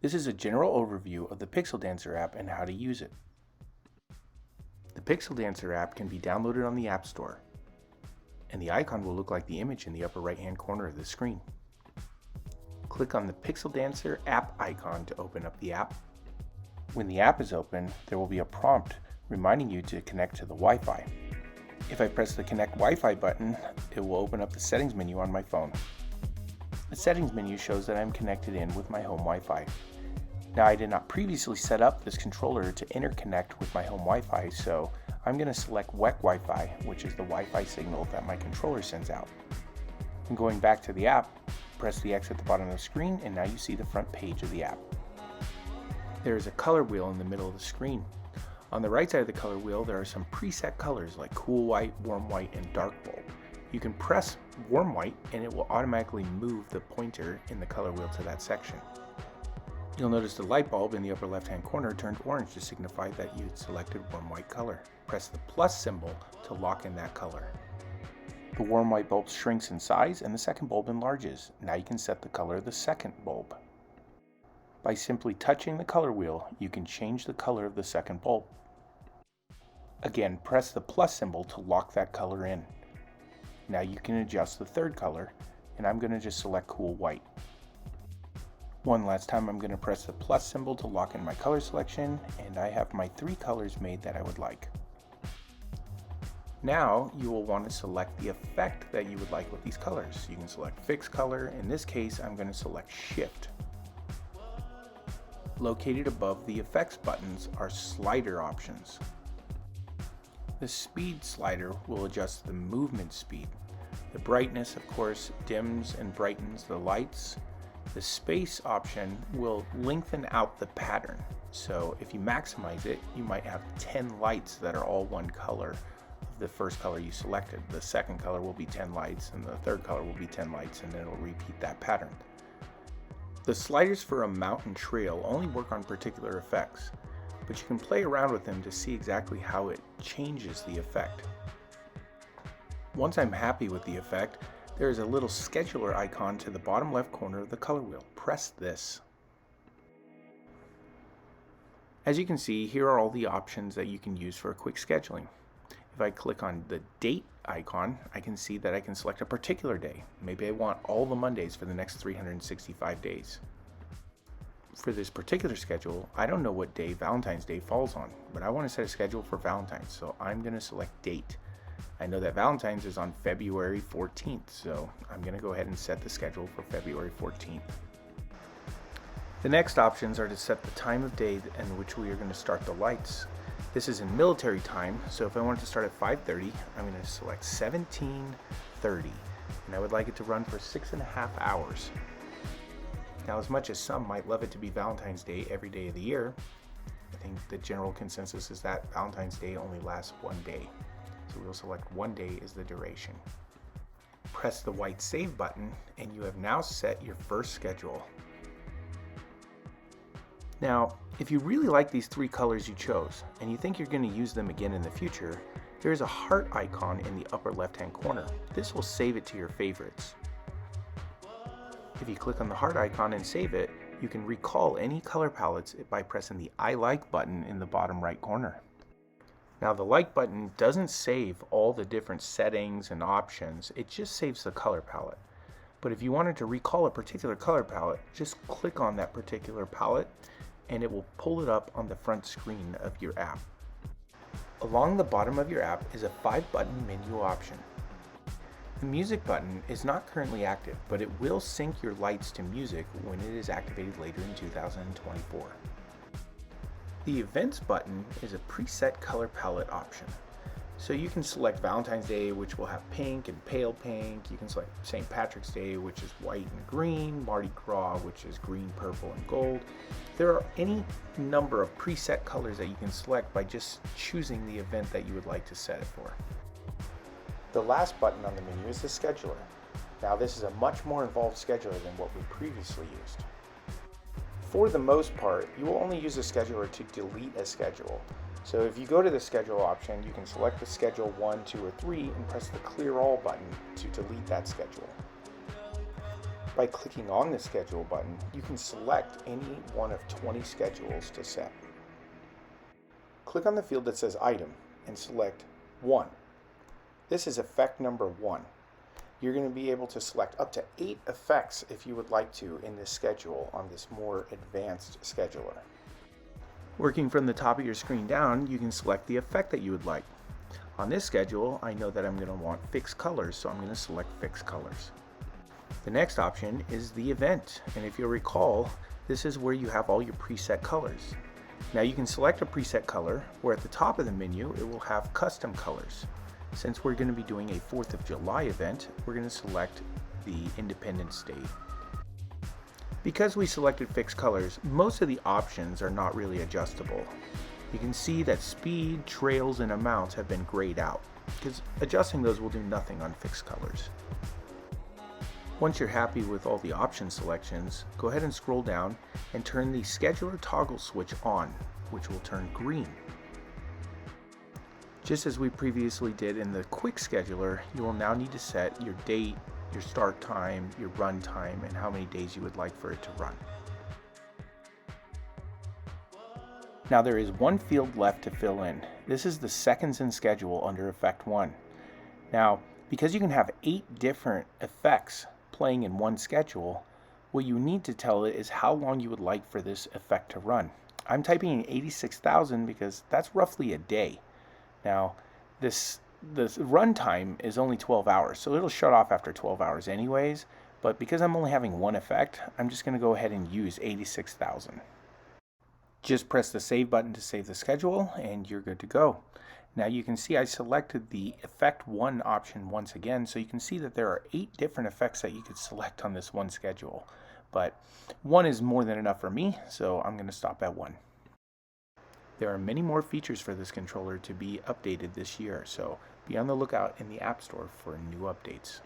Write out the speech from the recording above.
This is a general overview of the Pixel Dancer app and how to use it. The Pixel Dancer app can be downloaded on the App Store, and the icon will look like the image in the upper right-hand corner of the screen. Click on the Pixel Dancer app icon to open up the app. When the app is open, there will be a prompt reminding you to connect to the Wi-Fi. If I press the Connect Wi-Fi button, it will open up the settings menu on my phone. The settings menu shows that I'm connected in with my home Wi-Fi. Now, I did not previously set up this controller to interconnect with my home Wi-Fi, so I'm going to select WEC Wi-Fi, which is the Wi-Fi signal that my controller sends out. And going back to the app, press the X at the bottom of the screen, and now you see the front page of the app. There is a color wheel in the middle of the screen. On the right side of the color wheel, there are some preset colors like cool white, warm white, and dark bulb. You can press warm white and it will automatically move the pointer in the color wheel to that section. You'll notice the light bulb in the upper left hand corner turned orange to signify that you had selected warm white color. Press the plus symbol to lock in that color. The warm white bulb shrinks in size and the second bulb enlarges. Now you can set the color of the second bulb. By simply touching the color wheel, you can change the color of the second bulb. Again, press the plus symbol to lock that color in. Now you can adjust the third color, and I'm going to just select cool white. One last time, I'm going to press the plus symbol to lock in my color selection, and I have my 3 colors made that I would like. Now you will want to select the effect that you would like with these colors. You can select fixed color. In this case, I'm going to select shift. Located above the effects buttons are slider options. The speed slider will adjust the movement speed. The brightness, of course, dims and brightens the lights. The space option will lengthen out the pattern. So if you maximize it, you might have 10 lights that are all one color of the first color you selected. The second color will be 10 lights, and the third color will be 10 lights, and then it'll repeat that pattern. The sliders for a mountain trail only work on particular effects, but you can play around with them to see exactly how it changes the effect. Once I'm happy with the effect, there is a little scheduler icon to the bottom left corner of the color wheel. Press this. As you can see, here are all the options that you can use for a quick scheduling. If I click on the date icon, I can see that I can select a particular day. Maybe I want all the Mondays for the next 365 days. For this particular schedule, I don't know what day Valentine's Day falls on, but I want to set a schedule for Valentine's, so I'm going to select date. I know that Valentine's is on February 14th, so I'm going to go ahead and set the schedule for February 14th. The next options are to set the time of day in which we are going to start the lights. This is in military time, so if I want it to start at 5:30, I'm going to select 17:30, and I would like it to run for 6.5 hours. Now, as much as some might love it to be Valentine's Day every day of the year, I think the general consensus is that Valentine's Day only lasts one day. So we'll select 1 day as the duration. Press the white save button and you have now set your first schedule. Now, if you really like these 3 colors you chose and you think you're going to use them again in the future, there is a heart icon in the upper left-hand corner. This will save it to your favorites. If you click on the heart icon and save it, you can recall any color palettes by pressing the I like button in the bottom right corner. Now, the like button doesn't save all the different settings and options, it just saves the color palette. But if you wanted to recall a particular color palette, just click on that particular palette and it will pull it up on the front screen of your app. Along the bottom of your app is a 5-button menu option. The music button is not currently active, but it will sync your lights to music when it is activated later in 2024. The events button is a preset color palette option. So you can select Valentine's Day, which will have pink and pale pink. You can select St. Patrick's Day, which is white and green. Mardi Gras, which is green, purple, and gold. There are any number of preset colors that you can select by just choosing the event that you would like to set it for. The last button on the menu is the scheduler. Now, this is a much more involved scheduler than what we previously used. For the most part, you will only use a scheduler to delete a schedule. So if you go to the schedule option, you can select the schedule 1, 2, or 3 and press the clear all button to delete that schedule. By clicking on the schedule button, you can select any one of 20 schedules to set. Click on the field that says Item and select 1. This is effect number 1. You're going to be able to select up to 8 effects if you would like to in this schedule on this more advanced scheduler. Working from the top of your screen down, you can select the effect that you would like. On this schedule, I know that I'm going to want fixed colors, so I'm going to select fixed colors. The next option is the event, and if you'll recall, this is where you have all your preset colors. Now you can select a preset color, where at the top of the menu it will have custom colors. Since we're going to be doing a 4th of July event, we're going to select the Independence Day. Because we selected fixed colors, most of the options are not really adjustable. You can see that speed, trails, and amounts have been grayed out, because adjusting those will do nothing on fixed colors. Once you're happy with all the option selections, go ahead and scroll down and turn the scheduler toggle switch on, which will turn green. Just as we previously did in the quick scheduler, you will now need to set your date, your start time, your run time, and how many days you would like for it to run. Now there is one field left to fill in. This is the seconds in schedule under effect 1. Now, because you can have 8 different effects playing in one schedule, what you need to tell it is how long you would like for this effect to run. I'm typing in 86,000 because that's roughly a day. Now, this runtime is only 12 hours, so it'll shut off after 12 hours anyways, but because I'm only having one effect, I'm just going to go ahead and use 86,000. Just press the save button to save the schedule and you're good to go. Now you can see I selected the effect 1 option once again, so you can see that there are 8 different effects that you could select on this one schedule, but 1 is more than enough for me, so I'm going to stop at 1. There are many more features for this controller to be updated this year, so be on the lookout in the App Store for new updates.